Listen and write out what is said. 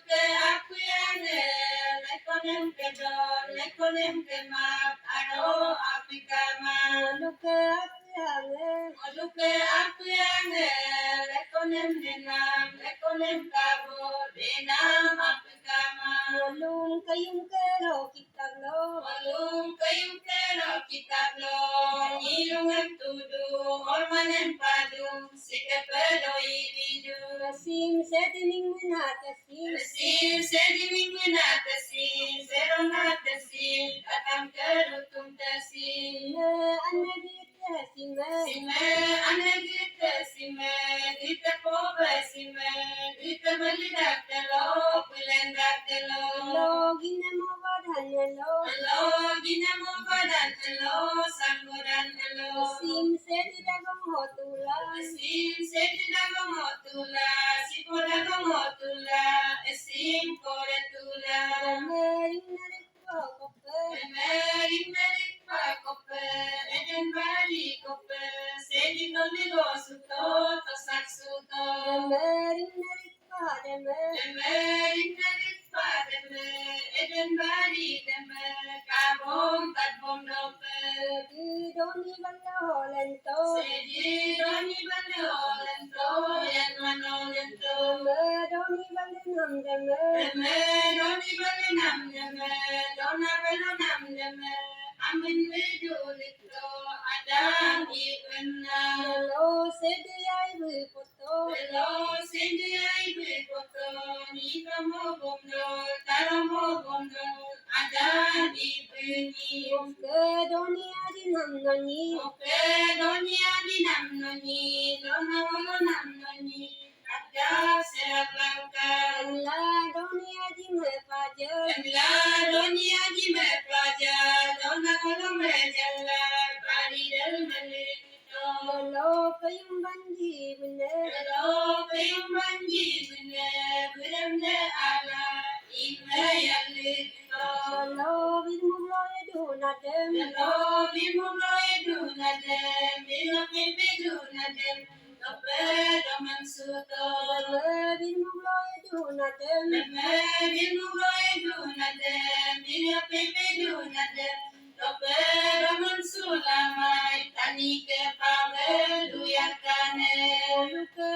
ke akuyane, lekonem ke don, lekonem ke map, aro apikama. Oluke akuyane, lekonem denam, lekonem kabo, denam apikama. Walung kayong kero kitablo, ilungan tudu, ormanen padung, sikapedo ibidu. Sim sediming menatasin, serong natasin, atam kerutum tasin. Sime anagita sime, dita poba sime, dita malidak telo, kulendak telo. Ginamo badan telo, sanggodan telo. Sim sedidagong hotula, sipodagong hotula, esim koretula. Merik pa kope, eden bali kope, sedin noligo suto, tosak suto. Merik pa deme, eden bali deme, kabom kadbom dope. Sedi doni bale olento, yan manolento. Deme doni bale nam deme, dona belo nam deme. Amin bedulito, adam ibenna. Hello, sedi ay bepoto, nito mo bomdol, taro mo bomdol, adam ibeni. Oke doni adi namnoni, dona wolo namnoni. Ada serap langka. Emla doni aji me pelajar, dona wolo me jalan, pari del melito. Lo kayung banji bune, beremde ala, ime yalito. Lo bimugloye dunadem, bilo pipi dunadem. Tope doman suto, bimugloye dunadem, bilo pipi dunadem. Tope doman sulamai, tanike pawe luyakane. Oluke